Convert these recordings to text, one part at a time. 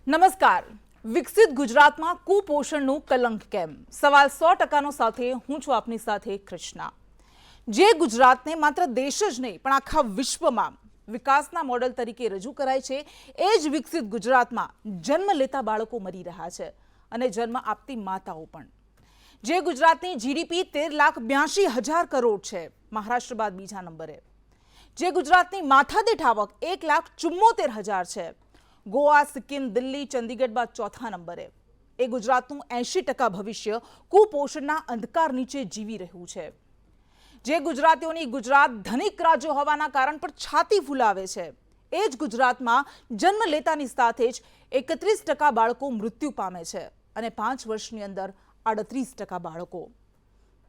નમસ્કાર. વિકસિત ગુજરાતમાં કુપોષણનું કલંક કેમ? સવાલ 100%નો સાથે હું છું આપની સાથે કૃષ્ણા. જે ગુજરાતને માત્ર દેશ જ નહીં પણ આખા વિશ્વમાં વિકાસના મોડેલ તરીકે રજૂ કરાય છે, એ જ વિકસિત ગુજરાતમાં જન્મ લેતા બાળકો મરી રહ્યા છે અને જન્મ આપતી માતાઓ પણ. જે ગુજરાતની જીડીપી 13,82,000 કરોડ છે, મહારાષ્ટ્ર બાદ બીજા નંબરે. જે ગુજરાતની માથાદીઠ આવક 1,74,000 છે, ગોવા, સિક્કિમ, દિલ્હી, ચંદીગઢ બાદ ચોથા નંબરે. એ ગુજરાતનું 80% ભવિષ્ય કુપોષણના અંધકાર નીચે જીવી રહ્યું છે. જે ગુજરાતીઓની ગુજરાત ધનિક રાજ્ય હોવાના કારણ પર છાતી ફૂલાવે છે, એ જ ગુજરાતમાં જન્મ લેતાની સાથે જ 31% બાળકો મૃત્યુ પામે છે અને 5 વર્ષની અંદર 38% બાળકો.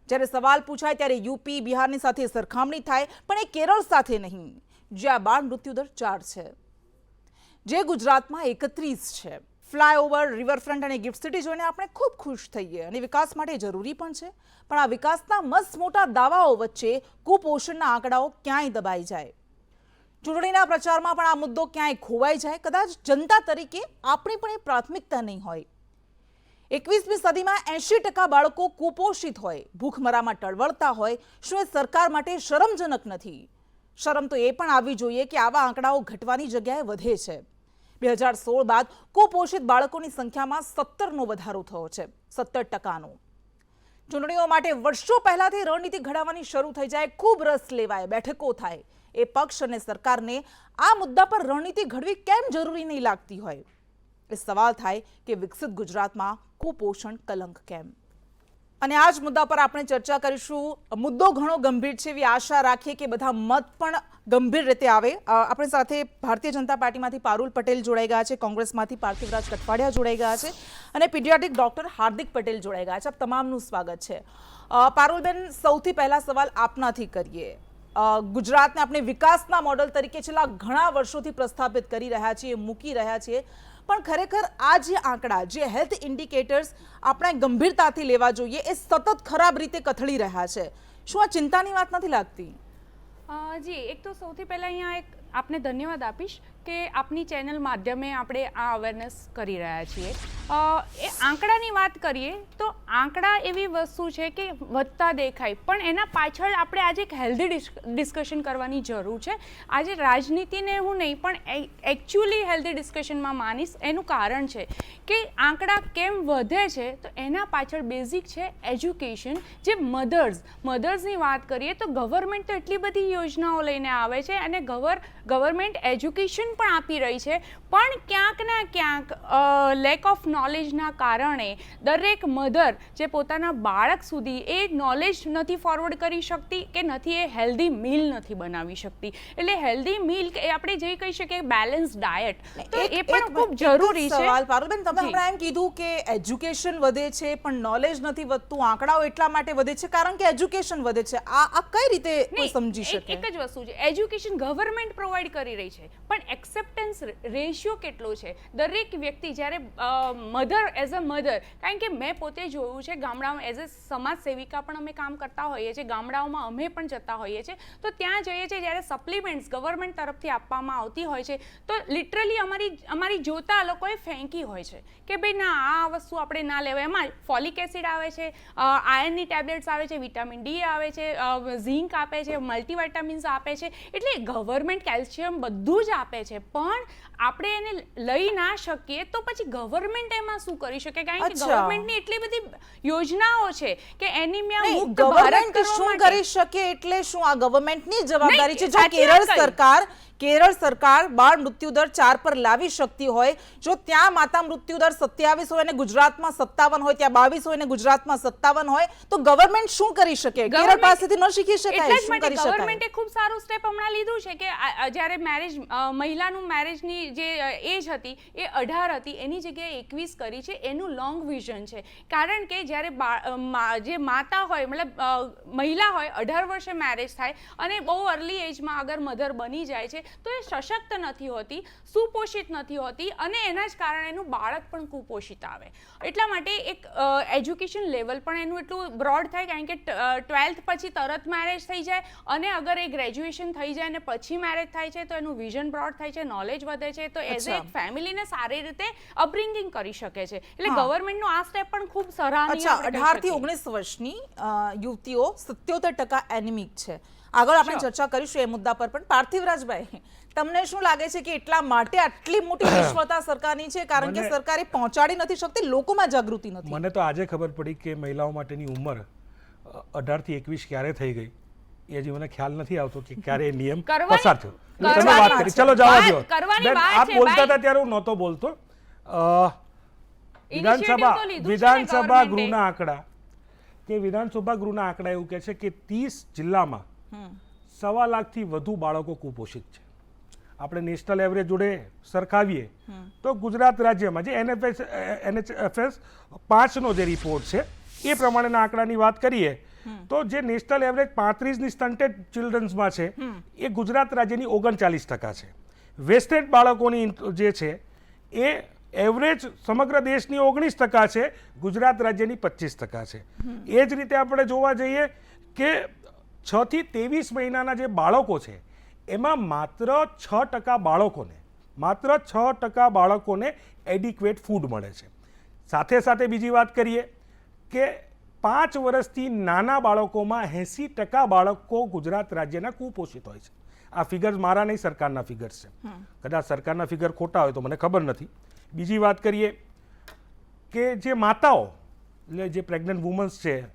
જ્યારે સવાલ પૂછાય ત્યારે યુપી, બિહારની સાથે સરખામણી થાય, પણ એ કેરળ સાથે નહીં, જ્યાં બાળ મૃત્યુદર 4 છે. જે ગુજરાતમાં 31 છે. ફ્લાયઓવર, રિવરફ્રન્ટ અને ગિફ્ટ સિટી જોઈને આપણે ખૂબ ખુશ થઈએ અને વિકાસ માટે જરૂરી પણ છે, પણ આ વિકાસના મસ્ત મોટા દાવાઓ વચ્ચે કુપોષણના આંકડાઓ ક્યાંય દબાઈ જાય, ચૂંટણીના પ્રચારમાં પણ આ મુદ્દો ક્યાંય ખોવાઈ જાય, કદાચ જનતા તરીકે આપણી પણ એ પ્રાથમિકતા નહીં હોય. 21મી સદીમાં 80% બાળકો કુપોષિત હોય, ભૂખમરામાં ટળવળતા હોય. શું એ સરકાર માટે શરમજનક નથી? શરમ તો એ પણ આવવી જોઈએ કે આવા આંકડાઓ ઘટવાની જગ્યાએ વધે છે. 2016 બાદ કુપોષિત બાળકોની સંખ્યામાં 17નો વધારો થયો છે, 17%નો. ચૂંટણીઓ માટે વર્ષો પહેલાથી રણનીતિ ઘડાવવાની શરૂ થઈ જાય, ખૂબ રસ લેવાય, બેઠકો થાય, એ પક્ષ અને સરકારને આ મુદ્દા પર રણનીતિ ઘડવી કેમ જરૂરી નહીં લાગતી હોય? એ સવાલ થાય કે વિકસિત ગુજરાતમાં કુપોષણ કલંક કેમ? અને આ જ મુદ્દા પર આપણે ચર્ચા કરીશું. મુદ્દો ઘણો ગંભીર છે, એવી આશા રાખીએ કે બધા મત પણ ગંભીર રીતે આવે. આપણી સાથે ભારતીય જનતા પાર્ટીમાંથી પારુલ પટેલ જોડાઈ ગયા છે, કોંગ્રેસમાંથી પાર્થિવરાજ કઠવાડિયા જોડાઈ ગયા છે અને પીડિયાટ્રિક ડોક્ટર હાર્દિક પટેલ જોડાઈ ગયા છે. આપ તમામનું સ્વાગત છે. પારુલબેન, સૌથી પહેલા સવાલ આપનાથી કરીએ. ગુજરાતને આપણે વિકાસના મોડલ તરીકે છેલ્લા ઘણા વર્ષોથી પ્રસ્થાપિત કરી રહ્યા છીએ, મૂકી રહ્યા છીએ, પણ ખરેખર આ જે આંકડા, જે હેલ્થ ઇન્ડિકેટર્સ આપણે ગંભીરતાથી લેવા જોઈએ, એ સતત ખરાબ રીતે કથળી રહ્યા છે. શું આ ચિંતાની વાત નથી લાગતી? જી, એક તો સૌથી પહેલાં અહીંયા એક આપને ધન્યવાદ આપીશ કે આપની ચેનલ માધ્યમે આપણે આ અવેરનેસ કરી રહ્યા છીએ. એ આંકડાની વાત કરીએ તો આંકડા એવી વસ્તુ છે કે વધતા દેખાય, પણ એના પાછળ આપણે આજે એક હેલ્ધી ડિસ્કશન કરવાની જરૂર છે. આજે રાજનીતિને હું નહીં પણ એકચ્યુઅલી હેલ્ધી ડિસ્કશનમાં માનીશ. એનું કારણ છે કે આંકડા કેમ વધે છે, તો એના પાછળ બેઝિક છે એજ્યુકેશન. જે મધર્સની વાત કરીએ તો ગવર્મેન્ટ તો એટલી બધી યોજનાઓ લઈને આવે છે અને ગવર્મેન્ટ એજ્યુકેશન પણ આપી રહી છે, પણ ક્યાંક ના ક્યાંક લેક ઓફ નોલેજના કારણે દરેક મધર જે પોતાના બાળક સુધી એ નોલેજ નથી ફોરવર્ડ કરી શકતી કે નથી એ હેલ્ધી મીલ નથી બનાવી શકતી. એટલે હેલ્ધી મીલ એ આપણે જે કહી શકીએ બેલેન્સ ડાયટ, તો એ પણ ખૂબ જરૂરી છે. પારુલબેન, તમે હમણાં એમ કીધું કે એજ્યુકેશન વધે છે પણ નોલેજ નથી વધતું. આંકડાઓ એટલા માટે વધે છે કારણ કે એજ્યુકેશન વધે છે. આ કઈ રીતે કોઈ સમજી શકે? એક જ વસ્તુ છે, એજ્યુકેશન ગવર્મેન્ટ પ્રોવાઈડ કરી રહી છે, પણ એક્સેપ્ટન્સ રેશિયો કેટલો છે? દરેક વ્યક્તિ જ્યારે મધર એઝ અ મધર, કારણ કે મેં પોતે જોયું છે ગામડામાં, એઝ અ સમાજ સેવિકા પણ અમે કામ કરતા હોઈએ છીએ, ગામડાઓમાં અમે પણ જતા હોઈએ છીએ, તો ત્યાં જઈએ છીએ જ્યારે સપ્લિમેન્ટ્સ ગવર્મેન્ટ તરફથી આપવામાં આવતી હોય છે, તો લિટરલી અમારી જોતા લોકોએ ફેંકી હોય છે કે ભાઈ ના, આ વસ્તુ આપણે ના લેવાય. એમાં ફોલિક એસિડ આવે છે, આયર્નની ટેબ્લેટ્સ આવે છે, વિટામિન ડી આવે છે, ઝીંક આપે છે, મલ્ટીવિટામિન્સ આપે છે. એટલે ગવર્મેન્ટ કેલ્શિયમ બધું જ આપે છે, પણ આપણે એને લઈ ના શકીએ તો પછી ગવર્મેન્ટ એમાં શું કરી શકે? કારણ કે ગવર્મેન્ટની એટલી બધી યોજનાઓ છે કે એનિમિયા મુક્ત ભારત શું કરી શકે? એટલે શું આ ગવર્મેન્ટની જવાબદારી છે? જો કેરળ સરકાર બાળ મૃત્યુદર 4 પર લાવી શકતી હોય, જો ત્યાં માતા મૃત્યુદર 27 હોય અને ગુજરાતમાં 57 હોય, ત્યાં 22 હોય અને ગુજરાતમાં 57 હોય, તો ગવર્મેન્ટ શું કરી શકે? કેરળ પાસેથી ન શીખી શકાય? શું કરી શકાય? ગવર્મેન્ટે ખૂબ સારું સ્ટેપ હમણાં લીધું છે કે જ્યારે મહિલાનું મેરેજની જે એજ હતી એ 18 હતી, એની જગ્યાએ 21 કરી છે. એનું લોંગ વિઝન છે, કારણ કે જ્યારે જે માતા હોય, મતલબ મહિલા હોય, 18 વર્ષે મેરેજ થાય અને બહુ અર્લી એજમાં અગર મધર બની જાય છે, તો એ સશક્ત નથી હોતી, સુપોષિત નથી હોતી અને એના જ કારણે એનું બાળક પણ કુપોષિત આવે. એટલા માટે એક એજ્યુકેશન લેવલ પણ એનું એટલું બ્રોડ થાય, કારણ કે 12th પછી તરત મેરેજ થઈ જાય અને અગર એ ગ્રેજ્યુએશન થઈ જાય અને પછી મેરેજ થાય છે તો એનું વિઝન બ્રોડ થાય છે, નોલેજ વધે છે, તો એઝ એક ફેમિલીને સારી રીતે અપબ્રિંગિંગ કરી શકે છે. એટલે ગવર્મેન્ટનું આ સ્ટેપ પણ ખૂબ સરાહનીય. 18 થી 19 વર્ષની યુવતીઓ 77% એનિમિક છે. આગળ આપણે ચર્ચા કરીશું એ મુદ્દા પર, પણ પાર્થિવરાજભાઈ, તમને શું લાગે છે કે એટલા માટે આટલી મોટી નિષ્ફળતા સરકારની છે કારણ કે સરકારે પહોંચાડી નથી શકતી, લોકોમાં જાગૃતિ નથી? મને તો આજે ખબર પડી કે મહિલાઓ માટેની ઉંમર 18 થી 21 ક્યારે થઈ ગઈ એ હજી મને ખ્યાલ નથી આવતો કે ક્યારે એ નિયમ પસાર થયો. તમે વાત કરી, ચલો જવા દો. આપ બોલતા હતા ત્યારે હું નહોતો બોલતો. વિધાનસભા ગૃહના આંકડા એવું કહે છે કે 30 જિલ્લામાં 1.25 લાખથી વધુ બાળકો કુપોષિત છે. આપણે નેશનલ એવરેજ જોડે સરખાવીએ તો ગુજરાત રાજ્યમાં જે NHFS 5નો જે રિપોર્ટ છે એ પ્રમાણેના આંકડાની વાત કરીએ તો જે નેશનલ એવરેજ 35ની સ્ટન્ટેડ ચિલ્ડ્રન્સમાં છે એ ગુજરાત રાજ્યની 39% છે. વેસ્ટેડ બાળકોની જે છે એ એવરેજ સમગ્ર દેશની 19% છે, ગુજરાત રાજ્યની 25% છે. એ જ રીતે આપણે જોવા જઈએ કે 6 થી 23 મહિનાના જે બાળકો છે એમાં માત્ર 6% બાળકોને એડિક્વેટ ફૂડ મળે છે. સાથે સાથે બીજી વાત કરીએ કે 5 વર્ષથી નાના બાળકોમાં 80% બાળકો ગુજરાત રાજ્યના કુપોષિત હોય છે. આ ફિગર્સ મારા નહીં, સરકારના ફિગર્સ છે. કદાચ સરકારના ફિગર ખોટા હોય તો મને ખબર નથી. બીજી વાત કરીએ કે જે માતાઓ એટલે જે પ્રેગ્નન્ટ વુમન્સ છે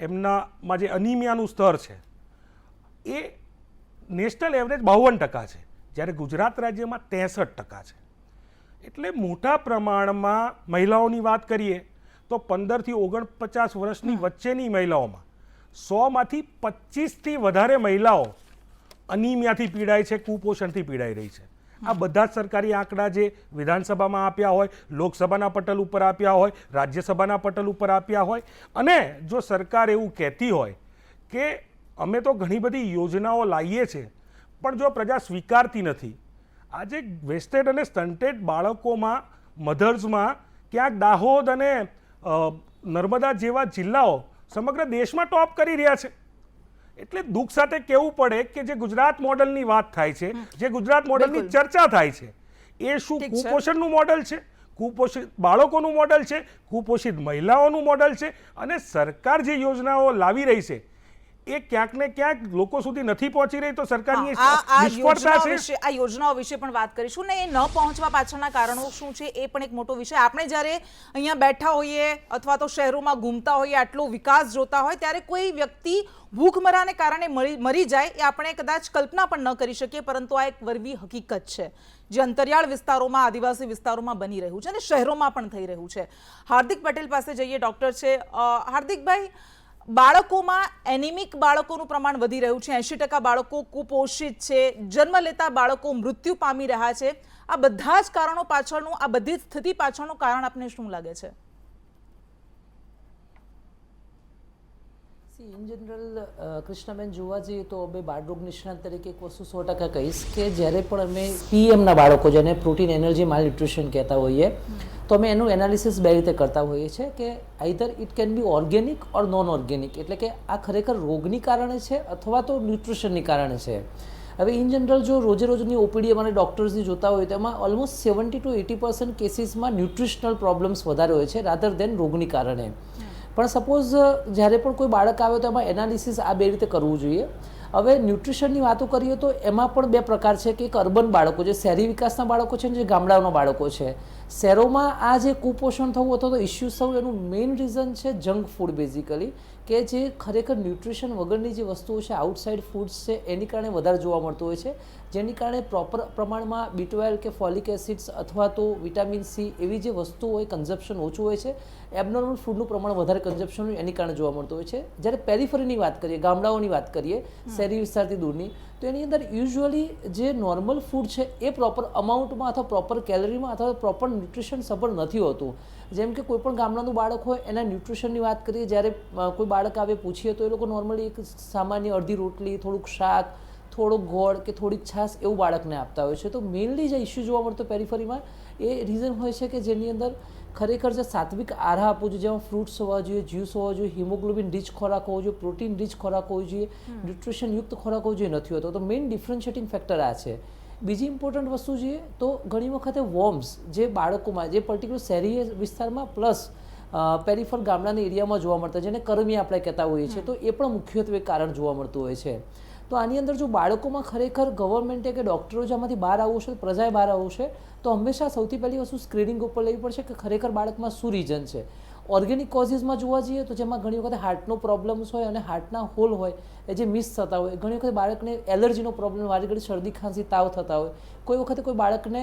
એમનામાં જે અનિમિયાનું સ્તર છે એ નેશનલ એવરેજ 52% છે, જ્યારે ગુજરાત રાજ્યમાં 63% છે. એટલે મોટા પ્રમાણમાં મહિલાઓની વાત કરીએ તો 15 થી 49 વર્ષની વચ્ચેની મહિલાઓમાં 100માંથી 25થી વધારે મહિલાઓ અનિમિયાથી પીડાય છે, કુપોષણથી પીડાઈ રહી છે. આ બધા જ સરકારી આંકડા જે વિધાનસભામાં આપ્યા હોય, લોકસભાના પટલ ઉપર આપ્યા હોય, રાજ્યસભાના પટલ ઉપર આપ્યા હોય, અને જો સરકાર એવું કહેતી હોય કે અમે તો ઘણી બધી યોજનાઓ લાવીએ છીએ પણ જો પ્રજા સ્વીકારતી નથી, આજે વેસ્ટેડ અને સ્ટન્ટેડ બાળકોમાં મધર્સમાં ક્યાંક દાહોદ અને નર્મદા જેવા જિલ્લાઓ સમગ્ર દેશમાં ટોપ કરી રહ્યા છે. એટલે દુઃખ સાથે કહેવું પડે કે જે ગુજરાત મોડલની વાત થાય છે, જે ગુજરાત મોડલની ચર્ચા થાય છે, એ શું કુપોષણનું મોડલ છે, કુપોષિત બાળકોનું મોડલ છે, કુપોષિત મહિલાઓનું મોડલ છે, અને સરકાર જે યોજનાઓ લાવી રહી છે એ ક્યાંક ને ક્યાંક લોકો સુધી નથી પહોંચી રહી, તો સરકારની નિષ્ફળતા છે. આ યોજનાઓ વિશે પણ વાત કરીશું ને એ ન પહોંચવા પાછળના કારણો શું છે એ પણ એક મોટો વિષય. આપણે જ્યારે અહીંયા બેઠા હોઈએ અથવા તો શહેરોમાં ઘૂમતા હોઈએ, આટલો વિકાસ જોતા હોય, ત્યારે કોઈ વ્યક્તિ ભૂખમરાને કારણે મરી જાય એ આપણે કદાચ કલ્પના પણ ન કરી શકીએ, પરંતુ આ એક વરવી હકીકત છે જે અંતરિયાળ વિસ્તારોમાં, આદિવાસી વિસ્તારોમાં બની રહ્યું છે અને શહેરોમાં પણ થઈ રહ્યું છે. હાર્દિક પટેલ પાસે જઈએ, ડૉક્ટર છે. હાર્દિકભાઈ, બાળકોમાં એનિમિક બાળકોનું પ્રમાણ વધી રહ્યું છે, 80% બાળકો કુપોષિત છે, જન્મ લેતા બાળકો મૃત્યુ પામી રહ્યા છે. આ બધા જ કારણો પાછળનું, આ બધી સ્થિતિ પાછળનું કારણ આપને શું લાગે છે? ઇન જનરલ કૃષ્ણાબેન જોવા જઈએ તો અમે બાળરોગ નિષ્ણાત તરીકે એક વસ્તુ 100% કહીશ કે જ્યારે પણ અમે PMના બાળકો જેને પ્રોટીન એનર્જી માલ ન્યુટ્રિશન કહેતા હોઈએ તો અમે એનું એનાલિસિસ બે રીતે કરતા હોઈએ છીએ કે either it can be organic or non organic, એટલે કે આ ખરેખર રોગની કારણે છે અથવા તો ન્યુટ્રિશનની કારણે છે. હવે ઇન જનરલ જો રોજે રોજની OPD અમારે ડૉક્ટર્સની જોતા હોય તો એમાં ઓલમોસ્ટ 70 to 80% કેસીસમાં ન્યુટ્રિશનલ પ્રોબ્લેમ્સ વધારે હોય છે રાધર દેન રોગની કારણે. પણ સપોઝ જ્યારે પણ કોઈ બાળક આવે તો એમાં એનાલિસિસ આ બે રીતે કરવું જોઈએ. હવે ન્યુટ્રિશનની વાતો કરીએ તો એમાં પણ બે પ્રકાર છે કે એક અર્બન બાળકો જે શહેરી વિકાસના બાળકો છે અને જે ગામડાઓના બાળકો છે. શહેરોમાં આ જે કુપોષણ થવું અથવા તો ઇસ્યુઝ થવું એનું મેઇન રીઝન છે જંક ફૂડ બેઝિકલી, કે જે ખરેખર ન્યુટ્રિશન વગરની જે વસ્તુઓ છે, આઉટસાઇડ ફૂડ્સ છે, એની કારણે વધારે જોવા મળતું હોય છે, જેની કારણે પ્રોપર પ્રમાણમાં B12 કે ફોલિક એસિડ્સ અથવા તો વિટામિન C એવી જે વસ્તુઓ હોય કન્ઝપ્શન ઓછું હોય છે, એબનોર્મલ ફૂડનું પ્રમાણ વધારે કન્ઝપ્શન એની કારણે જોવા મળતું હોય છે. જ્યારે પેરિફરીની વાત કરીએ, ગામડાઓની વાત કરીએ, શહેરી વિસ્તારથી દૂરની, તો એની અંદર યુઝ્યુઅલી જે નોર્મલ ફૂડ છે એ પ્રોપર અમાઉન્ટમાં અથવા પ્રોપર કેલરીમાં અથવા પ્રોપર ન્યુટ્રિશન સપોર્ટ નથી હોતું. જેમ કે કોઈ પણ ગામડાનું બાળક હોય એના ન્યુટ્રિશનની વાત કરીએ, જ્યારે કોઈ બાળક આવે પૂછીએ તો એ લોકો નોર્મલી એક સામાન્ય અડધી રોટલી, થોડુંક શાક, થોડો ગોળ કે થોડીક છાશ એવું બાળકને આપતા હોય છે. તો મેઇનલી જે ઇસ્યુ જોવા મળતો પેરીફરીમાં એ રીઝન હોય છે કે જેની અંદર ખરેખર જે સાત્વિક આહાર આપવો જોઈએ, જેમાં ફ્રૂટ્સ હોવા જોઈએ, જ્યુસ હોવા જોઈએ, હિમોગ્લોબિન રીચ ખોરાક હોવો જોઈએ, પ્રોટીન રીચ ખોરાક હોવો જોઈએ, ન્યુટ્રિશન યુક્ત ખોરાક હોવો જોઈએ, નથી હોતો. તો મેઇન ડિફરન્શિએટિંગ ફેક્ટર આ છે. બીજી ઇમ્પોર્ટન્ટ વસ્તુ જોઈએ તો ઘણી વખતે વોર્મ્સ જે બાળકોમાં જે પર્ટિક્યુલર શહેરી વિસ્તારમાં પ્લસ પેરીફર ગામડાના એરિયામાં જોવા મળતા જેને કરમિયા આપણે કહેતા હોઈએ છીએ, તો એ પણ મુખ્યત્વે કારણ જોવા મળતું હોય છે. તો આની અંદર જો બાળકોમાં ખરેખર ગવર્મેન્ટે કે ડૉક્ટરો જ આમાંથી બહાર આવવું છે, પ્રજાએ બહાર આવવું છે, તો હંમેશા સૌથી પહેલી વસ્તુ સ્ક્રીનિંગ ઉપર લેવી પડશે કે ખરેખર બાળકમાં શું રીઝન છે. ઓર્ગેનિક કોઝિસમાં જોવા જઈએ તો જેમાં ઘણી વખત હાર્ટનો પ્રોબ્લેમ્સ હોય અને હાર્ટના હોલ હોય એ જે મિસ થતા હોય, ઘણી વખત બાળકને એલર્જીનો પ્રોબ્લેમ, વારે ઘડી શરદી ખાંસી તાવ થતા હોય, કોઈ વખતે કોઈ બાળકને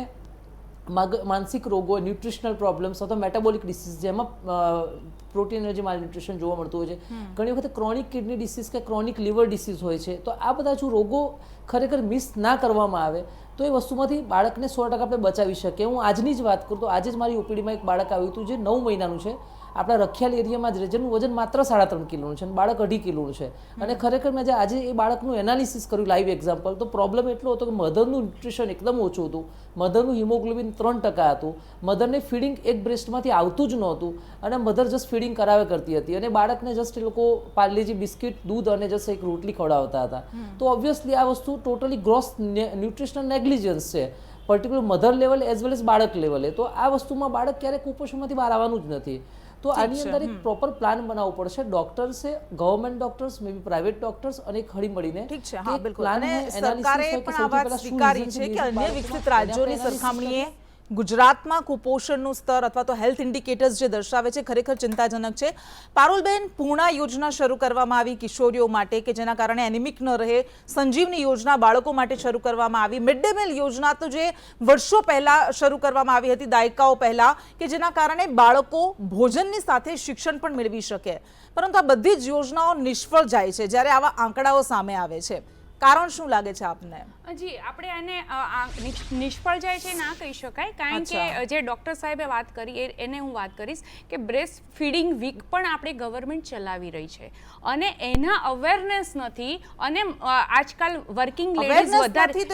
માનસિક રોગો, ન્યુટ્રિશનલ પ્રોબ્લેમ્સ અથવા મેટાબોલિક ડિસીઝ જેમાં પ્રોટીન એનર્જી માલન્યુટ્રિશન જોવા મળતું હોય છે, ઘણી વખત ક્રોનિક કિડની ડિસીઝ કે ક્રોનિક લીવર ડિસીઝ હોય છે. તો આ બધા જો રોગો ખરેખર મિસ ના કરવામાં આવે તો એ વસ્તુમાંથી બાળકને 100% આપણે બચાવી શકીએ. હું આજની જ વાત કરું તો આજે જ મારી ઓપીડીમાં એક બાળક આવ્યું હતું જે 9 મહિનાનું છે, આપણા રખિયાલ એરિયામાં જ રહે, જેનું વજન માત્ર 3.5 કિલોનું છે અને બાળક 2.5 કિલોનું છે. અને ખરેખર મેં આજે એ બાળકનું એનાલિસિસ કર્યું લાઈવ એક્ઝામ્પલ, તો પ્રોબ્લેમ એટલો હતો કે મધરનું ન્યુટ્રિશન એકદમ ઓછું હતું, મધરનું હિમોગ્લોબિન 3% હતું, મધરને ફીડિંગ એક બ્રેસ્ટમાંથી આવતું જ નહોતું અને મધર જસ્ટ ફીડિંગ કરાવે કરતી હતી અને બાળકને જસ્ટ એ લોકો પાર્લેજી બિસ્કિટ, દૂધ અને જસ્ટ એક રોટલી ખવડાવતા હતા. તો ઓબ્વિયસલી આ વસ્તુ ટોટલી ગ્રોસ ન્યુટ્રિશનલ નેગ્લિજન્સ છે, પર્ટિક્યુલર મધર લેવલે એઝ વેલ એઝ બાળક લેવલે. તો આ વસ્તુમાં બાળક ક્યારેય કુપોષણમાંથી બહાર આવવાનું જ નથી. તો આની અંદર એક પ્રોપર પ્લાન બનાવવો પડશે. ડોક્ટર્સે, ગવર્મેન્ટ ડોક્ટર્સ, મે બી પ્રાઇવેટ ડોક્ટર્સ અને હળી મળીને ઠીક છે. હા, બિલકુલ. અને સરકારે પણ આ વાત સ્વીકારી છે કે અન્ય વિકસિત રાજ્યોની સરખામણીએ ગુજરાતમાં કુપોષણનું સ્તર અથવા તો હેલ્થ ઇન્ડિકેટર્સ જે દર્શાવે છે ખરેખર ચિંતાજનક છે. પારુલબેન, પૂર્ણા યોજના શરૂ કરવામાં આવી કિશોરીઓ માટે કે જેના કારણે એનિમિક ન રહે, સંજીવની યોજના બાળકો માટે શરૂ કરવામાં આવી, મિડ ડે મીલ યોજના તો જે વર્ષો પહેલા શરૂ કરવામાં આવી હતી, દાયકાઓ પહેલા, કે જેના કારણે બાળકો ભોજનની સાથે શિક્ષણ પણ મેળવી શકે. પરંતુ આ બધી જ યોજનાઓ નિષ્ફળ જાય છે જ્યારે આવા આંકડાઓ સામે આવે છે. કારણ શું લાગે છે આપને? જી, આપણે આને નિષ્ફળ જાય છે ના કહી શકાય, કારણ કે જે ડૉક્ટર સાહેબે વાત કરી એને હું વાત કરીશ કે બ્રેસ્ટ ફીડિંગ વીક પણ આપણે ગવર્મેન્ટ ચલાવી રહી છે અને એના અવેરનેસ નથી. અને આજકાલ વર્કિંગ લેડીઝ વધારે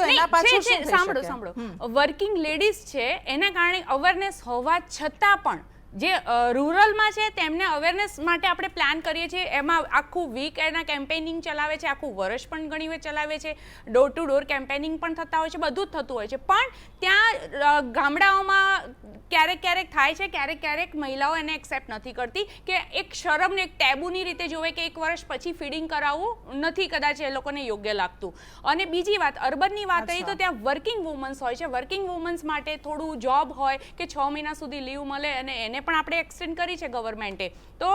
સાંભળો વર્કિંગ લેડીઝ છે એના કારણે અવેરનેસ હોવા છતાં પણ જે રૂરલમાં છે તેમને અવેરનેસ માટે આપણે પ્લાન કરીએ છીએ, એમાં આખું વીક એના કેમ્પેનિંગ ચલાવે છે, આખું વર્ષ પણ ઘણી વાર ચલાવે છે, ડોર ટુ ડોર કેમ્પેનિંગ પણ થતા હોય છે, બધું જ થતું હોય છે. પણ ત્યાં ગામડાઓમાં ક્યારેક થાય છે, ક્યારેક મહિલાઓ એને એક્સેપ્ટ નથી કરતી કે એક શરમને, એક ટેબુની રીતે જોવે કે 1 વર્ષ પછી ફીડિંગ કરાવવું નથી કદાચ એ લોકોને યોગ્ય લાગતું. અને બીજી વાત, અર્બનની વાત કરી તો ત્યાં વર્કિંગ વુમન્સ હોય છે, વર્કિંગ વુમન્સ માટે થોડું જોબ હોય કે 6 મહિના સુધી લીવ મળે અને એને પણ આપણે એક્સટેન્ડ કરી છે ગવર્મેન્ટે, તો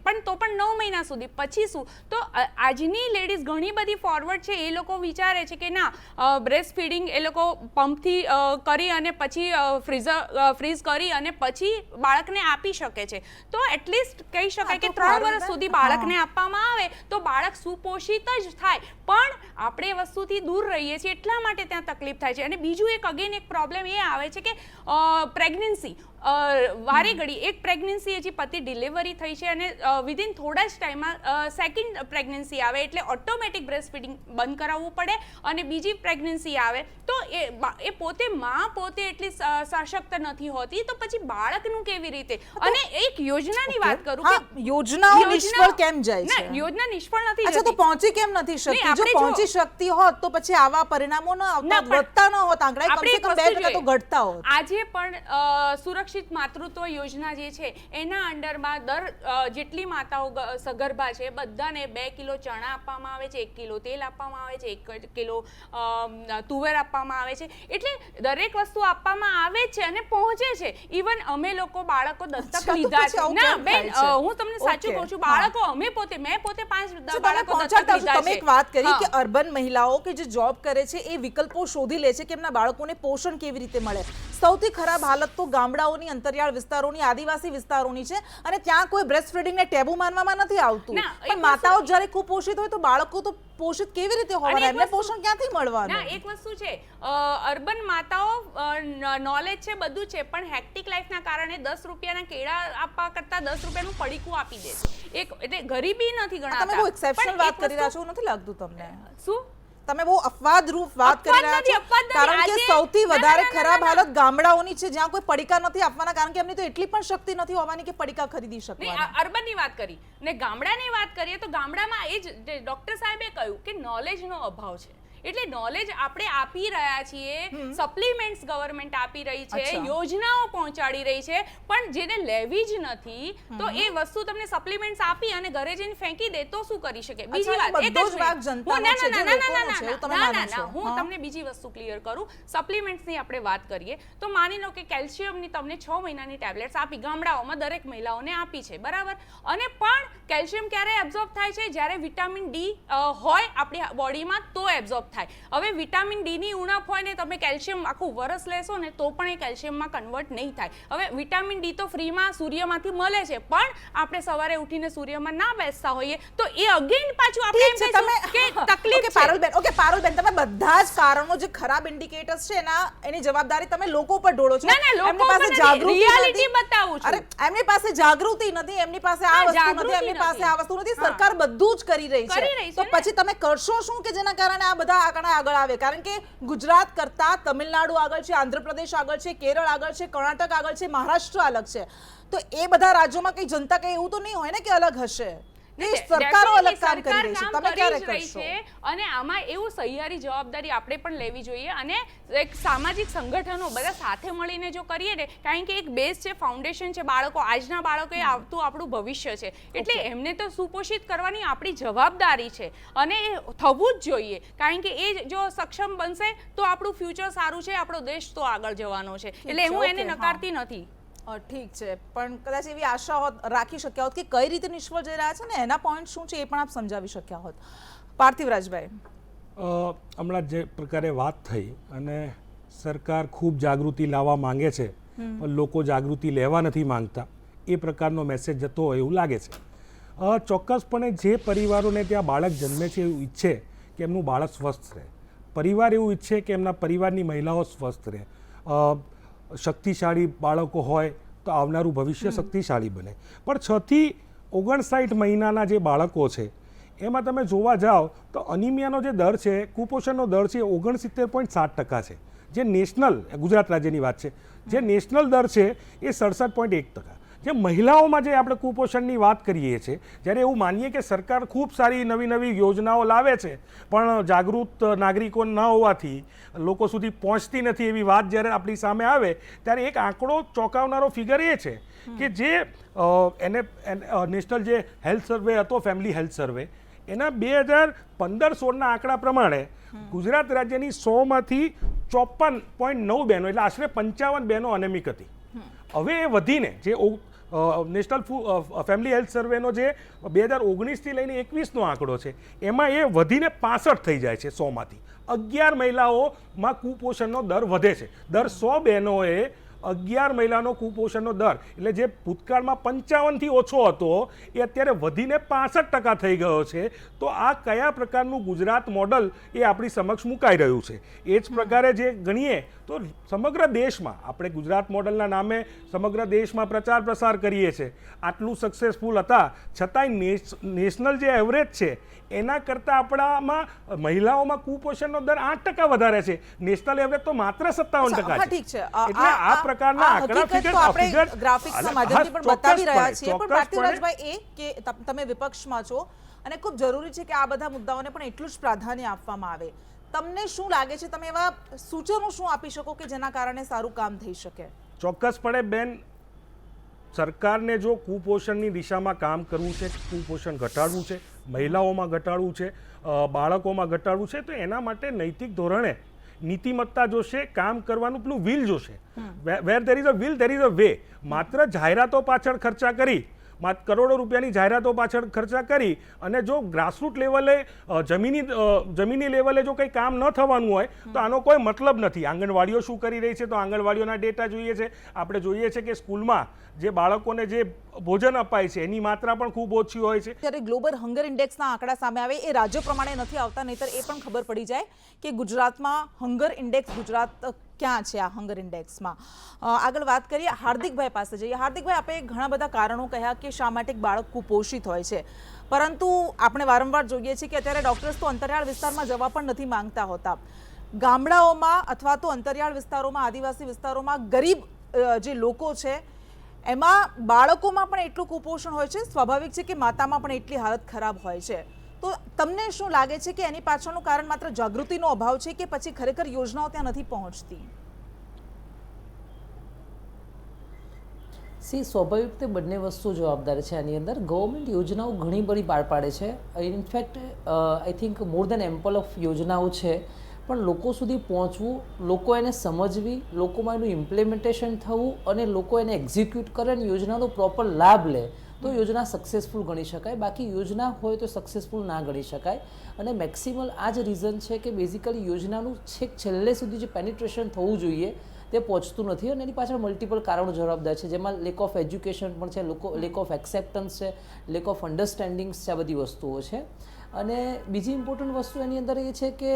પણ 9 મહિના સુધી. પછી શું? તો આજની લેડીઝ ઘણી બધી ફોરવર્ડ છે, એ લોકો વિચારે છે કે ના બ્રેસ્ટ ફીડિંગ એ લોકો પંપથી કરી અને પછી ફ્રીઝ કરી અને પછી બાળકને આપી શકે છે. તો એટલીસ્ટ કહી શકાય કે 3 વર્ષ સુધી બાળકને આપવામાં આવે તો બાળક સુપોષિત જ થાય. પણ આપણે એ વસ્તુથી દૂર રહીએ છીએ એટલા માટે ત્યાં તકલીફ થાય છે. અને બીજું એક પ્રોબ્લેમ એ આવે છે કે પ્રેગ્નન્સી વારે ઘડી એક પ્રેગ્નન્સી હજી પતિ ડિલિવરી થઈ છે અને વિધિન થોડા જ ટાઈમમાં સેકન્ડ પ્રેગ્નન્સી આવે એટલે ઓટોમેટિક બ્રેસ્ટ ફીડિંગ બંધ કરાવવું પડે અને બીજી પ્રેગ્નન્સી આવે તો એ પોતે એટલી સશક્ત નથી હોતી, તો પછી બાળકનું કેવી રીતે? અને એક યોજનાની વાત કરું કે યોજનાઓ નિષ્ફળ કેમ જાય છે? યોજના નિષ્ફળ નથી જતી. તો પહોંચી કેમ નથી શકતી? જો પહોંચી શકતી હોત તો પછી આવા પરિણામો ન આવતા, વધતા ન હોત, આંકડા કમસે કમ 2% તો ઘટતા હોત. આજે પણ સુરક્ષિત માતૃત્વ યોજના જે છે એના અંડરમાં જેટલી માતાઓ સગર્ભા છે બધાને 2 કિલો ચણા આપવામાં આવે છે, 1 કિલો તેલ આપવામાં આવે છે, 1 કિલો તુવેર આપવામાં આવે છે. એટલે દરેક વસ્તુ આપવામાં આવે છે અને પહોંચે છે. ઇવન અમે લોકો બાળકો દત્તક લીધા છે. ના બેન, હું તમને સાચું કહું છું, બાળકો મેં પોતે 5 બાળકો દત્તક લીધા છે. તમે એક વાત કરી કે અર્બન મહિલાઓ કે જે જોબ કરે છે એ વિકલ્પો શોધી લે છે કે એમના બાળકોને પોષણ કેવી રીતે મળે. સૌથી ખરાબ હાલત તો ગામડાઓની, અંતરિયાળ વિસ્તારોની, આદિવાસી વિસ્તારોની છે અને ત્યાં કોઈ બ્રેસ્ટ ફીડિંગને ટેબુ માનવામાં નથી આવતું. પણ માતાઓ જ્યારે કુપોષિત હોય તો બાળકો તો પોષિત કેવી રીતે હોવાના? એમને પોષણ ક્યાંથી મળવાનું? ના, એક વસ્તુ છે, અર્બન માતાઓ નોલેજ છે, બધું છે, પણ હેક્ટિક લાઈફના કારણે 10 રૂપિયાના કેળા આપવા કરતા 10 રૂપિયાનું પડીકું આપી દે છે. એટલે ગરીબી નથી ગણાતા. તમે બહુ એક્સેપ્શનલ વાત કરી રહ્યા છો, નથી લાગતું તમને? શું તમે બહુ અપવાદરૂપ વાત કરી અપવાદ રહ્યા નથી, છો અપવાદ નથી. કારણ કે આજે- સૌથી ના, વધારે ના, ના, ખરાબ ના, હાલત ગામડાઓની છે જ્યાં કોઈ પડીકા નથી આપવાના કારણ કે એમની તો એટલી પણ શક્તિ નથી હોવાની કે પડીકા ખરીદી નહીં, શકવાની અર્બનની વાત કરી ને ગામડાની વાત કરીએ તો ગામડામાં એ જ ડોક્ટર સાહેબે કહ્યું કે નોલેજનો અભાવ છે. એટલે નોલેજ આપણે આપી રહ્યા છીએ, સપ્લિમેન્ટ્સ ગવર્મેન્ટ આપી રહી છે, અચ્છા. યોજનાઓ પહોંચાડી રહી છે, પણ જેને લેવી જ નથી તો એ વસ્તુ તમને સપ્લિમેન્ટ્સ આપી અને ઘરે જઈને ફેંકી દે તો શું કરી શકે? બીજી અચ્છા, વાત, બધો એક જ જ વાંક મિનિટ. જનતાનો હું- છે, જે ના, ના, ના, લોકોનો ના, છે, એવું ના, તમે ના, માનો ના, છો? ના, હું હા. તમને બીજી વસ્તુ ક્લિયર કરું. સપ્લિમેન્ટ્સની આપણે વાત કરીએ તો માની લો કે કેલ્શિયમની તમને 6 મહિનાની ટેબ્લેટ્સ આપી, ગામડાઓમાં દરેક મહિલાઓને આપી છે, બરાબર? અને પણ કેલ્શિયમ ક્યારે એબ્ઝોર્બ થાય છે? જ્યારે વિટામિન ડી હોય આપણી બોડીમાં તો એબ્ઝોર્બ થાય. હવે વિટામિન ડી ની ઉણપ હોય ને તમે કેલ્શિયમ આખું વરસ લેશો ને તો પણ એ કેલ્શિયમમાં કન્વર્ટ નહીં થાય. હવે વિટામિન ડી તો ફ્રીમાં સૂર્યમાંથી મળે છે, પણ આપણે સવારે ઉઠીને સૂર્યમાં ના બેસતા હોઈએ તો એ અગેન પાછું આપણે એમ ઠીક છે, કહીશું કે તમે તકલીફ ઓકે છે. પારુલબેન, ઓકે પારુલબેન, તમે બધા જ કારણો જે ખરાબ ઇન્ડિકેટર્સ છે એની જવાબદારી તમે લોકો પર ઢોળો છો. ના, ના, લોકો એમની પાસે પર નથી, જાગૃતિ reality નથી. બતાવું છું. અરે એમની પાસે જાગૃતિ નથી, એમની પાસે આ હા, વસ્તુ જાગૃતિ નથી, એમની પાસે નથી. આ વસ્તુ નથી. હા. સરકાર બધું જ કરી રહી કરી રહી છે. તો છે ને. પછી તમે કરશો શું કે જેના કારણે આ બધા આંકડા આગળ આવે? કારણ કે ગુજરાત કરતા તમિલનાડુ આગળ છે, આંધ્રપ્રદેશ આગળ છે, કેરળ આગળ છે, કર્ણાટક આગળ છે, મહારાષ્ટ્ર અલગ છે. તો એ બધા રાજ્યોમાં કઈ જનતા કઈ એવું તો નહીં હોય ને કે અલગ હશે. એ સરકારો અલગ કામ કરી રહી છે, તમે ક્યારે કરશો? અને આમાં એવું સહિયારી જવાબદારી આપણે પણ લેવી જોઈએ અને એક સામાજિક સંગઠનો બધા સાથે મળીને જો કરીએ ને, કારણ કે એક બેઝ છે, ફાઉન્ડેશન છે, બાળકો, આજના બાળકો એ આવતું આપણું ભવિષ્ય છે, એટલે એમને તો સુપોષિત કરવાની આપણી જવાબદારી છે અને એ થવું જ જોઈએ, કારણ કે એ જો સક્ષમ બનશે તો આપણું ફ્યુચર સારું છે, આપણો દેશ તો આગળ જવાનો છે. એટલે હું એને ઓકે, હા. નકારતી નથી. ઠીક છે, પણ કદાચ એવી આશા હોત, રાખી શક્યા હોત કે કઈ રીતે નિષ્ફળ જઈ રહ્યા છે ને એના પોઈન્ટ શું છે એ પણ આપ સમજાવી શક્યા હોત. પાર્થિવરાજભાઈ, હમણાં જે પ્રકારે વાત થઈ અને સરકાર ખૂબ જાગૃતિ લાવવા માંગે છે પણ લોકો જાગૃતિ લેવા નથી માંગતા, એ પ્રકારનો મેસેજ જતો હોય એવું લાગે છે. ચોક્કસપણે જે પરિવારોને ત્યાં બાળક જન્મે છે એવું ઈચ્છે કે એમનું બાળક સ્વસ્થ રહે, પરિવાર એવું ઈચ્છે કે એમના પરિવારની મહિલાઓ સ્વસ્થ રહે, શક્તિશાળી બાળકો હોય તો આવનારું ભવિષ્ય શક્તિશાળી બને. પણ 6 થી 59 મહિનાના જે બાળકો છે એમાં તમે જોવા જાઓ તો અનિમિયાનો જે દર છે, કુપોષણનો દર છે, 69.7% છે, જે નેશનલ, ગુજરાત રાજ્યની વાત છે, જે નેશનલ દર છે એ 67.1%. જે મહિલાઓમાં જે આપણે કુપોષણની વાત કરીએ છીએ, જ્યારે એવું માનીએ કે સરકાર ખૂબ સારી નવી નવી યોજનાઓ લાવે છે પણ જાગૃત નાગરિકો ન હોવાથી લોકો સુધી પહોંચતી નથી એવી વાત જ્યારે આપણી સામે આવે ત્યારે એક આંકડો ચોંકાવનારો ફિગર એ છે કે જે નેશનલ જે હેલ્થ સર્વે હતો, ફેમિલી હેલ્થ સર્વે, એના 2015-16ના આંકડા પ્રમાણે ગુજરાત રાજ્યની 100માંથી 54.9 બહેનો, એટલે આશરે 55 બહેનો અનેમિક હતી. હવે એ વધીને જે નેશનલ ફેમિલી હેલ્થ સર્વેનો જે 2019થી લઈને 21નો આંકડો છે એમાં એ વધીને 65 થઈ જાય છે. 100માંથી 11 મહિલાઓમાં કુપોષણનો દર વધે છે. દર 100 બહેનોએ 11 મહિલાનો કુપોષણનો દર, એટલે જે ભૂતકાળમાં 55થી ઓછો હતો એ અત્યારે વધીને 65% થઈ ગયો છે. તો આ કયા પ્રકારનું ગુજરાત મોડલ એ આપણી સમક્ષ મુકાઈ રહ્યું છે? એ જ પ્રકારે જે ગણીએ તો સમગ્ર દેશમાં આપણે ગુજરાત મોડલના નામે સમગ્ર દેશમાં પ્રચાર પ્રસાર કરીએ છીએ, આટલું સક્સેસફુલ હતા છતાંય નેશનલ જે એવરેજ છે એના કરતાં આપણામાં મહિલાઓમાં કુપોષણનો દર 8% વધારે છે. નેશનલ એવરેજ તો માત્ર 57% હા, છે. ઠીક છે. એટલે આ પ્રકારના આંકડા હકીકત તો આપણે ગ્રાફિક્સના માધ્યમથી પણ બતાવી રહ્યા છીએ, પણ પાર્થિવરાજભાઈ એ કે તમે વિપક્ષમાં છો અને ખૂબ જરૂરી છે કે આ બધા મુદ્દાઓને પણ એટલું જ પ્રાધાન્ય આપવામાં આવે. તમને શું લાગે છે, તમે એવા સૂચનો શું આપી શકો કે જેના કારણે સારું કામ થઈ શકે? ચોક્કસપણે બેન, સરકારને જો કુપોષણની દિશામાં કામ કરવું છે, કુપોષણ ઘટાડવું છે, મહિલાઓમાં ઘટાડવું છે, બાળકોમાં ઘટાડવું છે, તો એના માટે નૈતિક ધોરણે નીતિમત્તા જોશે, કામ કરવાનું પેલું વિલ જોશે. Where there is a will there is a way. માત્ર જાહેરાતો પાછળ ખર્ચા કરી, કરોડો રૂપિયાની જાહેરાતો પાછળ ખર્ચા કરી અને જો ગ્રાસરૂટ લેવલે જમીની લેવલે જો કંઈ કામ ન થવાનું હોય તો આનો કોઈ મતલબ નથી. આંગણવાડીઓ શું કરી રહી છે તો આંગણવાડીઓના ડેટા જોઈએ છે. આપણે જોઈએ છે કે સ્કૂલમાં જે બાળકોને જે ભોજન અપાય છે એની માત્રા પણ ખૂબ ઓછી હોય છે. જ્યારે ગ્લોબલ હંગર ઇન્ડેક્સના આંકડા સામે આવે એ રાજ્યો પ્રમાણે નથી આવતા, નહીતર એ પણ ખબર પડી જાય કે ગુજરાતમાં હંગર ઇન્ડેક્સ ગુજરાત ક્યાં છે આ હંગર ઇન્ડેક્સમાં. આગળ વાત કરીએ, હાર્દિકભાઈ પાસે જઈએ. હાર્દિકભાઈ, આપણે ઘણા બધા કારણો કહ્યા કે શા માટે એક બાળક કુપોષિત હોય છે, પરંતુ આપણે વારંવાર જોઈએ છીએ કે અત્યારે ડૉક્ટર્સ તો અંતરિયાળ વિસ્તારમાં જવા પણ નથી માંગતા હોતા. ગામડાઓમાં અથવા તો અંતરિયાળ વિસ્તારોમાં, આદિવાસી વિસ્તારોમાં ગરીબ જે લોકો છે એમાં બાળકોમાં પણ એટલું કુપોષણ હોય છે. સ્વાભાવિક છે કે માતામાં પણ એટલી હાલત ખરાબ હોય છે. તો તમને શું લાગે છે કે એની પાછળનું કારણ માત્ર જાગૃતિનો અભાવ છે કે પછી ખરેખર યોજનાઓ ત્યાં નથી પહોંચતી? સ્વાભાવિક રીતે બંને વસ્તુ જવાબદાર છે આની અંદર. ગવર્મેન્ટ યોજનાઓ ઘણી બધી બહાર પાડે છે. In fact I think more than ample of યોજનાઓ છે, પણ લોકો સુધી પહોંચવું, લોકો એને સમજવી, લોકોમાં એનું ઇમ્પ્લિમેન્ટેશન થવું અને લોકો એને એક્ઝિક્યુટ કરે અને યોજનાનો પ્રોપર લાભ લે તો યોજના સક્સેસફુલ ગણી શકાય. બાકી યોજના હોય તો સક્સેસફુલ ના ગણી શકાય. અને મેક્સિમલ આ જ રીઝન છે કે બેઝિકલી યોજનાનું છેલ્લે સુધી જે પેનિટ્રેશન થવું જોઈએ તે પહોંચતું નથી અને એની પાછળ મલ્ટિપલ કારણો જવાબદાર છે, જેમાં લેક ઓફ એજ્યુકેશન પણ છે, લેક ઓફ એક્સેપ્ટન્સ છે, લેક ઓફ અન્ડરસ્ટેન્ડિંગ્સ છે, આ બધી વસ્તુઓ છે. અને બીજી ઇમ્પોર્ટન્ટ વસ્તુ એની અંદર એ છે કે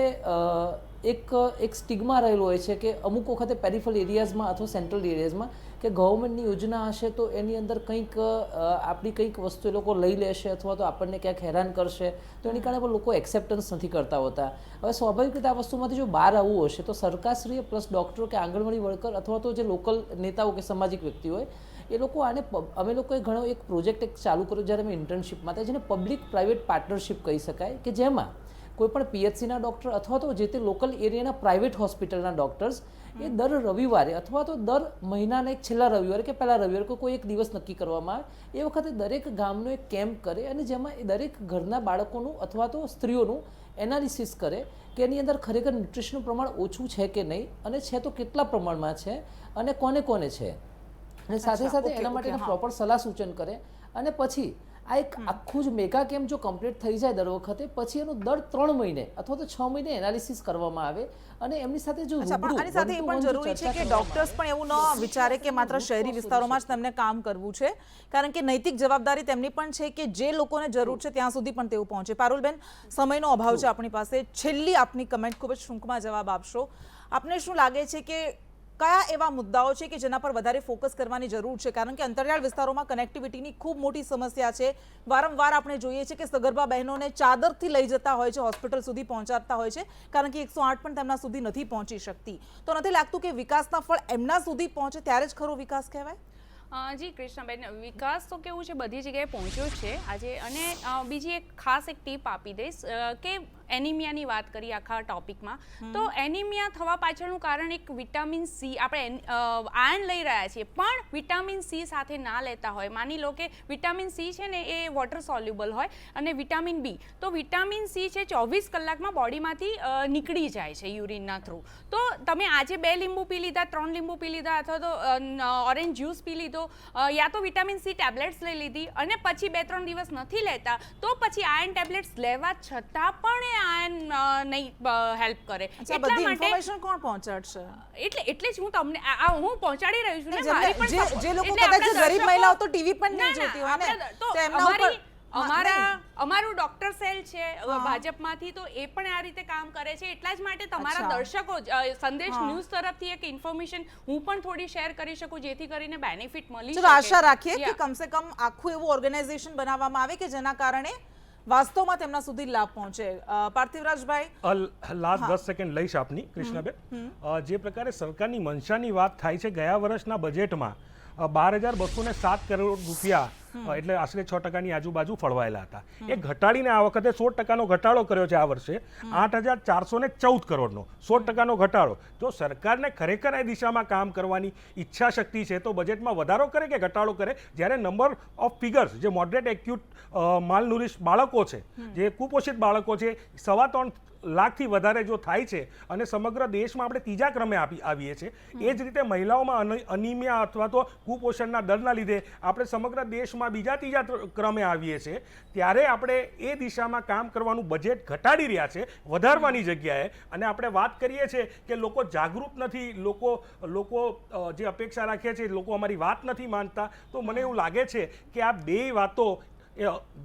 એક સ્ટિગ્મા રહેલો હોય છે કે અમુક વખતે પેરિફેરલ એરિયાઝમાં અથવા સેન્ટ્રલ એરિયાઝમાં કે ગવર્મેન્ટની યોજના હશે તો એની અંદર કંઈક આપણી કંઈક વસ્તુ એ લોકો લઈ લેશે અથવા તો આપણને ક્યાંક હેરાન કરશે, તો એની કારણે પણ લોકો એક્સેપ્ટન્સ નથી કરતા હોતા. હવે સ્વાભાવિક રીતે આ વસ્તુમાંથી જો બહાર આવવું હશે તો સરકારશ્રીએ પ્લસ ડૉક્ટરો કે આંગણવાડી વર્કર અથવા તો જે લોકલ નેતાઓ કે સામાજિક વ્યક્તિ હોય એ લોકો આને, અમે લોકોએ ઘણો એક પ્રોજેક્ટ ચાલુ કર્યો જ્યારે અમે ઇન્ટર્નશીપમાં હતા, જેને પબ્લિક પ્રાઇવેટ પાર્ટનરશિપ કહી શકાય, કે જેમાં કોઈ પણ પીએચસીના ડૉક્ટર અથવા તો જે તે લોકલ એરિયાના પ્રાઇવેટ હોસ્પિટલના ડૉક્ટર્સ એ દર રવિવારે અથવા તો દર મહિનાના એક છેલ્લા રવિવારે કે પહેલા રવિવારે કોઈ એક દિવસ નક્કી કરવામાં આવે, એ વખતે દરેક ગામનો એક કેમ્પ કરે અને જેમાં એ દરેક ઘરના બાળકોનું અથવા તો સ્ત્રીઓનું એનાલિસિસ કરે કે એની અંદર ખરેખર ન્યુટ્રિશનનું પ્રમાણ ઓછું છે કે નહીં અને છે તો કેટલા પ્રમાણમાં છે અને કોને કોને છે, અને સાથે સાથે એના માટેના પ્રોપર સલાહ સૂચન કરે. અને પછી આ એક આખું જ મેગા કેમ્પ જો કમ્પ્લીટ થઈ જાય દર વખતે, પછી એનું દર 3 મહિને અથવા તો 6 મહિને એનાલિસિસ કરવામાં આવે અને એમની સાથે જો આની સાથે એ પણ જરૂરી છે કે ડોક્ટર્સ પણ એવું ન વિચારે કે માત્ર શહેરી વિસ્તારોમાં જ તેમને કામ કરવું છે, કારણ કે નૈતિક જવાબદારી તેમની પણ છે કે જે લોકોને જરૂર છે ત્યાં સુધી પણ તેઓ પહોંચે. પારુલબેન, સમયનો અભાવ છે આપણી પાસે, છેલ્લી આપની કમેન્ટ ખૂબ જ ટૂંકમાં જવાબ આપશો. આપને શું લાગે છે કે કયા એવા મુદ્દાઓ છે કે જેના પર વધારે ફોકસ કરવાની જરૂર છે? કારણ કે અંતરિયાળ વિસ્તારોમાં કનેક્ટિવિટીની ખૂબ મોટી સમસ્યા છે. વારંવાર આપણે જોઈએ છીએ કે સગર્ભા બહેનોને ચાદરથી લઈ જતા હોય છે, હોસ્પિટલ સુધી પહોંચાડતા હોય છે, કારણ કે 108 પણ તેમના સુધી નથી પહોંચી શકતી. તો નથી લાગતું કે વિકાસના ફળ એમના સુધી પહોંચે ત્યારે જ ખરો વિકાસ કહેવાય? જી કૃષ્ણબેન, વિકાસ તો કેવું છે બધી જગ્યાએ પહોંચ્યો છે આજે. અને બીજી એક ખાસ એક ટીપ આપી દઈશ કે એનિમિયાની વાત કરી આખા ટોપિકમાં, તો એનિમિયા થવા પાછળનું કારણ એક વિટામિન સી, આપણે આયર્ન લઈ રહ્યા છીએ પણ વિટામિન સી સાથે ના લેતા હોય. માની લો કે વિટામિન સી છે ને એ વોટર સોલ્યુબલ હોય અને વિટામિન બી, તો વિટામિન સી છે 24 કલાકમાં બોડીમાંથી નીકળી જાય છે યુરિનના થ્રુ. તો તમે આજે 2 લીંબુ પી લીધા, 3 લીંબુ પી લીધા અથવા તો ઓરેન્જ જ્યુસ પી લીધો, યા તો વિટામિન સી ટેબ્લેટ્સ લઈ લીધી અને પછી 2-3 દિવસ નથી લેતા, તો પછી આયર્ન ટેબ્લેટ્સ લેવા છતાં પણ આયર્ન નહીં હેલ્પ કરે. એટલા માટે ઇન્ફોર્મેશન કોણ પહોંચાડશે? એટલે જ હું તમને હું પહોંચાડી રહી છું ને. મારી પણ જે લોકો કદાચ ગરીબ મહિલાઓ તો ટીવી પણ નહીં જોતી હોય ને, તો એમના ઉપર અમારું ડોક્ટર સેલ છે ભાજપમાંથી, તો એ પણ આ રીતે કામ કરે છે. એટલા જ માટે તમારા દર્શકો સંદેશ ન્યૂઝ તરફથી એક ઇન્ફોર્મેશન હું પણ થોડી શેર કરી શકું જેથી કરીને બેનિફિટ મળી શકે. ચલો આશા રાખીએ કે કમસે કમ આખું એવું ઓર્ગેનાઇઝેશન બનાવવામાં આવે કે જેના કારણે વાસ્તવમાં તેમના સુધી લાભ પહોંચે. પાર્થિવરાજભાઈ, લાસ્ટ 10 સેકન્ડ લઈશ આપની કૃષ્ણાબેન. જે પ્રકારે સરકારની મંશાની વાત થાય છે, ગયા વર્ષના બજેટમાં 12,207 કરોડ રૂપિયા એટલે આશરે 6% આજુબાજુ ફળવાયેલા હતા. એ ઘટાડીને આ વખતે 16% ઘટાડો કર્યો છે. આ વર્ષે 8,414 કરોડનો 16% ઘટાડો. જો સરકારને ખરેખર એ દિશામાં કામ કરવાની ઈચ્છા શક્તિ છે તો બજેટમાં વધારો કરે કે ઘટાડો કરે? જ્યારે નંબર ઓફ ફિગર્સ, જે મોડરેટ એક્યુટ માલનુરિશ બાળકો છે, જે કુપોષિત બાળકો છે, 3.25 લાખથી વધારે જો થાય છે અને સમગ્ર દેશમાં આપણે ત્રીજા ક્રમે આવીએ છીએ, એ જ રીતે મહિલાઓમાં અનિમિયા અથવા તો કુપોષણના દરના લીધે આપણે સમગ્ર દેશમાં ત્રીજા ક્રમે આવીએ છીએ, ત્યારે આપણે એ દિશામાં કામ કરવાનું બજેટ ઘટાડી રહ્યા છે વધારવાની જગ્યાએ. અને આપણે વાત કરીએ છીએ કે લોકો જાગૃત નથી, લોકો જે અપેક્ષા રાખે છે, લોકો અમારી વાત નથી માનતા. તો મને એવું લાગે છે કે આ બે વાતો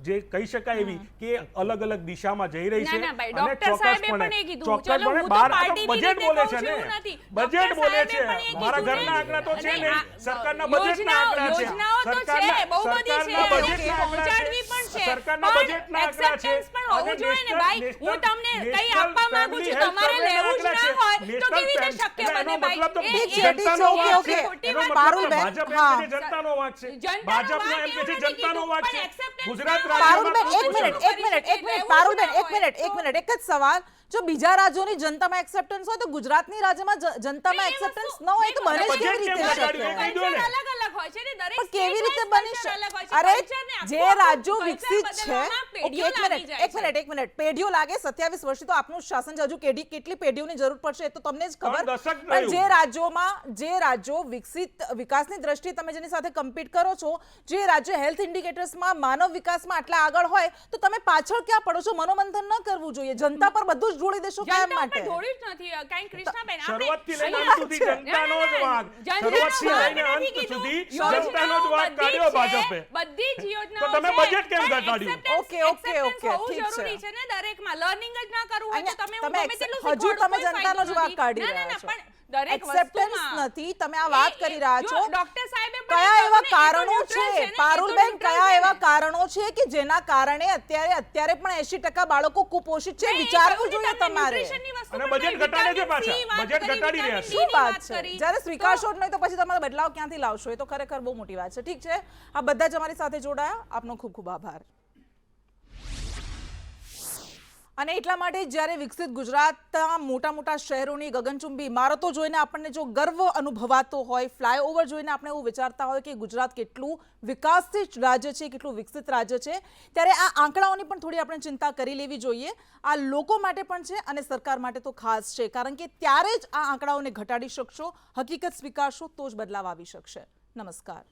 જે કહી શકાય એવી કે અલગ અલગ દિશામાં જઈ રહી છે. ના, ના ભાઈ, અને ડોક્ટર સાહેબે પણ એ કીધું. ચલો, ચોક્કસપણે હું તો બહાર પાર્ટીની બજેટ રીતે બોલે કહું છે છું, ને, એવું નથી. બજેટ ડોક્ટર બોલે સાહેબે છે. પણ એ મારા કીધું ઘરના આંકડા તો છે નહીં. નહીં, સરકારના બજેટના આંકડા છે. યોજનાઓ તો છે, બહુ બધી છે, સરકારના બજેટના આંકડા પહોંચાડવી છે. પણ છે, સરકારના પણ બજેટના આંકડા છે. acceptance પણ હોવું અને જોઈએ ને ભાઈ. હું તમને કંઈ આપવા માંગુ છું, નેશનલ તમારે લેવું જ ના હોય તો કેવી રીતે શક્ય બને ભાઈ? જનતાનો વાંક છે. ખોટી એનો વાત મતલબ પારુલબેન, ભાજપ એમ હા. કે છે જનતાનો વાંક છે. જનતાનો ભાજપનો વાંક એમ કે છે એવું નથી જનતાનો કીધું, વાંક પણ છે. acceptance ગુજરાત ના હોય. પારુલબેન, રાજ્યમાં એક મિનિટ, પારુલબેન, એક જ સવાલ. જો બીજા રાજ્યોની જનતામાં એક્સેપ્ટન્સ હોય તો ગુજરાતની રાજ્યમાં જનતામાં એક્સેપ્ટન્સ ન હોય તો બને જ કેવી રીતે શક્ય? અલગ અલગ હોય છે ને, દરેક પણ કેવી રીતે સ્ટેટમાં બની culture અલગ હોય છે. અરે Culture ને જે આખું રાજ્યો culture વિકસિત છે, બદલવામાં ઓકે, પેઢીઓ લાગી જાય છે. એક મિનિટ, પેઢીઓ લાગે 27 વર્ષથી તો આપનું શાસન છે, હજુ કેટલી પેઢીઓની જરૂર પડશે એ તો તમને જ ખબર. 3 દશક પણ થયું. જે રાજ્યો વિકાસની દ્રષ્ટિએ તમે જેની સાથે કમ્પીટ કરો છો, જે રાજ્ય હેલ્થ ઇન્ડિકેટર્સમાં માનવ વિકાસમાં આટલા આગળ હોય તો તમે પાછળ ક્યાં પડો છો? મનોમંથન ન કરવું જોઈએ. જનતા પર બધું જ ઢોળી દેશો કાયમ જનતા માટે. ઉપર ઢોળ્યું જ નથી. કાંઈ કૃષ્ણાબેન, આપણે શરૂઆતથી લઈને અહીંયા- અંત સુધી જનતાનો જ વાંક. જનતાનો શરૂઆતથી વાંક લઈને નથી અંત કીધું. સુધી યોજનાઓ જનતાનો જ વાંક બધી કાઢ્યો છે, ભાજપે. બધી જ યોજનાઓ તો તમે છે, બજેટ કેમ પણ ઘટાડ્યું? acceptance ઓકે, હોવું ઠીક છે. જરૂરી છે ને દરેકમાં. લર્નિંગ જ ના કરવું હોય તો અહીંયા તમે ગમે તેટલું હજુ શીખવાડો, તમે કોઈ જનતાનો જ ફાયદો વાંક નથી. કાઢી ના, ના, રહ્યા ના, છો. પણ દરેક એક્સેપ્ટન્સ વસ્તુમાં નથી, તમે આ વાત કરી રહ્યા જો છો. ડોક્ટર સાહેબે પણ કયા કહ્યું એવા ને, એ તો કારણો neutral છે ને, એ તો પારુલબેન, neutral કયા છે એવા ને. કારણો છે કે જેના કારણે અત્યારે પણ 80% બાળકો કુપોષિત છે? નહીં, એ વિચારવું કહ્યું જોઈએ ને તમને, તમારે. nutritionની વસ્તુ અને પણ બજેટ નહીં, ઘટાડે છે vitamin C પાછા. વાત બજેટ કરી, ઘટાડી રહ્યા vitamin છે. D શું ની વાત છે? કરી. જ્યારે સ્વીકારશો જ નહીં તો પછી તમારે બદલાવ ક્યાંથી લાવશો? એ તો ખરેખર બહુ મોટી વાત છે. ઠીક છે, આ બધા જ અમારી સાથે જોડાયા, આપનો ખૂબ ખૂબ આભાર. અને એટલા માટે જ્યારે વિકસિત ગુજરાતના મોટા શહેરોની ગગનચુંબી ઇમારતો જોઈને આપણને જો ગર્વ અનુભવાતો હોય, ફ્લાયઓવર જોઈને આપણે એવું વિચારતા હોય કે ગુજરાત કેટલું વિકાસિત રાજ્ય છે, કેટલું વિકસિત રાજ્ય છે, ત્યારે આ આંકડાઓની પણ થોડી આપણે ચિંતા કરી લેવી જોઈએ. આ લોકો માટે પણ છે અને સરકાર માટે તો ખાસ છે, કારણ કે ત્યારે જ આ આંકડાઓને ઘટાડી શકશો, હકીકત સ્વીકારશો તો જ બદલાવ આવી શકશે. નમસ્કાર.